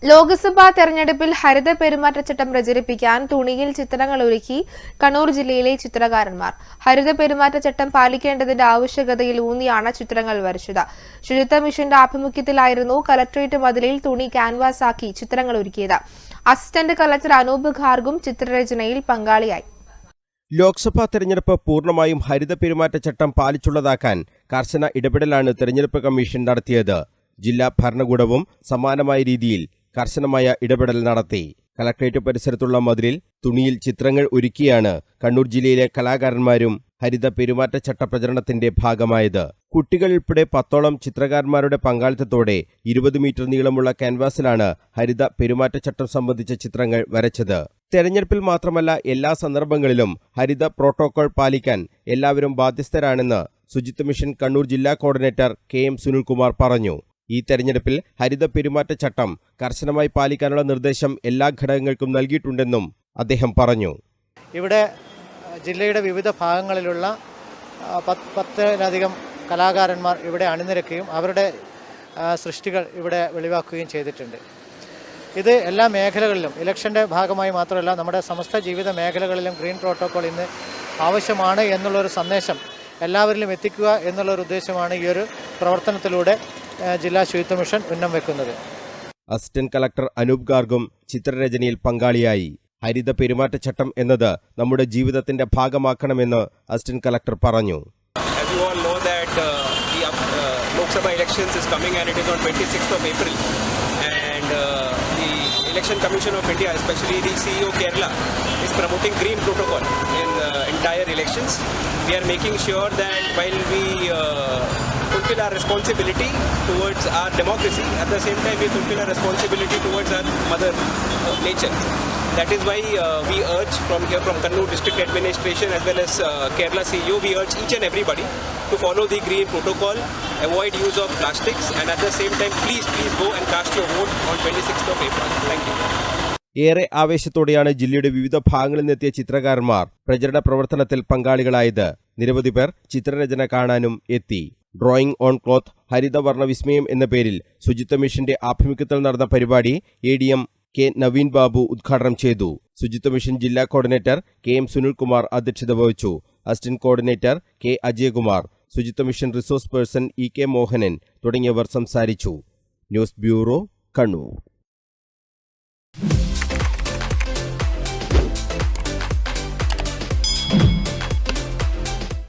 ലോക്സഭാ തെരഞ്ഞെടുപ്പിൽ ഹരിത പെരുമാറ്റച്ചട്ടം പ്രചരിപ്പിക്കാൻ തുണിയിൽ ചിത്രങ്ങൾ ഒരുക്കി കണ്ണൂർ ജില്ലയിലെ ചിത്രകാരന്മാർ. ഹരിത പെരുമാറ്റച്ചട്ടം പാലിക്കേണ്ടതിന്റെ ആവശ്യകതയിൽ ഊന്നിയാണ് ചിത്രങ്ങൾ വരച്ചത്. ശുചിത്വ മിഷന്റെ ആഭിമുഖ്യത്തിലായിരുന്നു കലക്ടറേറ്റ് മതിലിൽ തുണി ക്യാൻവാസാക്കി ചിത്രങ്ങൾ ഒരുക്കിയത്. അസിസ്റ്റന്റ് കളക്ടർ അനൂപ് ഖാർഗും ചിത്രരചനയിൽ പങ്കാളിയായി. ലോക്സഭാ തെരഞ്ഞെടുപ്പ് പൂർണ്ണമായും ഹരിത പെരുമാറ്റച്ചട്ടം പാലിച്ചുള്ളതാക്കാൻ കർശന ഇടപെടലാണ് തെരഞ്ഞെടുപ്പ് കമ്മീഷൻ നടത്തിയത്. ജില്ലാ ഭരണകൂടവും സമാനമായ രീതിയിൽ കർശനമായ ഇടപെടൽ നടത്തി. കളക്ടറേറ്റ് പരിസരത്തുള്ള മതിലിൽ തുണിയിൽ ചിത്രങ്ങൾ ഒരുക്കിയാണ് കണ്ണൂർ ജില്ലയിലെ കലാകാരന്മാരും ഹരിത പെരുമാറ്റച്ചട്ട പ്രചരണത്തിന്റെ ഭാഗമായത്. കുട്ടികൾ ഉൾപ്പെടെ 10ഓളം ചിത്രകാരന്മാരുടെ പങ്കാളിത്തത്തോടെ 20 മീറ്റർ നീളമുള്ള ക്യാൻവാസിലാണ് ഹരിത പെരുമാറ്റച്ചട്ടം സംബന്ധിച്ച ചിത്രങ്ങൾ വരച്ചത്. തെരഞ്ഞെടുപ്പിൽ മാത്രമല്ല എല്ലാ സന്ദർഭങ്ങളിലും ഹരിത പ്രോട്ടോകോൾ പാലിക്കാൻ എല്ലാവരും ബാധ്യസ്ഥരാണെന്ന് ശുചിത്വ മിഷൻ കണ്ണൂർ ജില്ലാ കോർഡിനേറ്റർ KM സുനിൽകുമാർ പറഞ്ഞു. ഈ തെരഞ്ഞെടുപ്പിൽ ഹരിത പെരുമാറ്റച്ചട്ടം കർശനമായി പാലിക്കാനുള്ള നിർദ്ദേശം എല്ലാ ഘടകങ്ങൾക്കും നൽകിയിട്ടുണ്ടെന്നും അദ്ദേഹം പറഞ്ഞു. ഇവിടെ ജില്ലയുടെ വിവിധ ഭാഗങ്ങളിലുള്ള 10ലധികം കലാകാരന്മാർ ഇവിടെ അണിനിരക്കുകയും അവരുടെ സൃഷ്ടികൾ ഇവിടെ വെളിവാക്കുകയും ചെയ്തിട്ടുണ്ട്. ഇത് എല്ലാ മേഖലകളിലും ഇലക്ഷൻ്റെ ഭാഗമായി മാത്രമല്ല നമ്മുടെ സമസ്ത ജീവിത മേഖലകളിലും ഗ്രീൻ പ്രോട്ടോകോൾ ഇന്ന് ആവശ്യമാണ് എന്നുള്ളൊരു സന്ദേശം എല്ലാവരിലും എത്തിക്കുക എന്നുള്ളൊരു ഉദ്ദേശമാണ് ഈ ഒരു പ്രവർത്തനത്തിലൂടെ ജില്ലാ ശുചിത്വ മിഷൻ ഉന്നം വെക്കുന്നത്. അസിസ്റ്റന്റ് കളക്ടർ അനൂപ് ഖാർഗും ചിത്രരചനയിൽ പങ്കാളിയായി. ഹരിത പെരുമാറ്റച്ചട്ടം എന്നത് നമ്മുടെ ജീവിതത്തിന്റെ ഭാഗമാക്കണമെന്ന് അസിസ്റ്റന്റ് കളക്ടർ പറഞ്ഞു. Loksaභા elections is coming and it is on 26th of April and the Election Commission of India, especially the CEO Kerala, is promoting green protocol in entire elections. We are making sure that while we fulfill our responsibility towards our democracy, at the same time we fulfill our responsibility towards our mother nature. That is why we urge from here, from Kannur District Administration as well as Kerala CEO, we urge each and everybody to follow the green protocol, avoid use of plastics, and at the same time please go and cast your vote on 26th of April. Thank you. ഏറെ ആവേശത്തോടെയാണ് ജില്ലയുടെ വിവിധ ഭാഗങ്ങളിൽ നിന്നെത്തിയ ചിത്രകാരന്മാർ പ്രചരണ പ്രവർത്തനത്തിൽ പങ്കാളികളായത്. നിരവധി പേർ ചിത്രരചന കാണാനും എത്തി. ഡ്രോയിങ് ഓൺ ക്ലോത്ത് ഹരിതവർണ്ണ വിസ്മയം എന്ന പേരിൽ ശുചിത്വ മിഷന്റെ ആഭിമുഖ്യത്തിൽ നടന്ന പരിപാടി ADM K. നവീൻ ബാബു ഉദ്ഘാടനം ചെയ്തു. ശുചിത്വ മിഷൻ ജില്ലാ കോർഡിനേറ്റർ KM സുനിൽകുമാർ അധ്യക്ഷത വഹിച്ചു. Assistant coordinator K. അജയകുമാർ, ശുചിത്വ mission resource person EK Mohanan തുടങ്ങിയവർ സംസാരിച്ചു. News bureau, Kannur.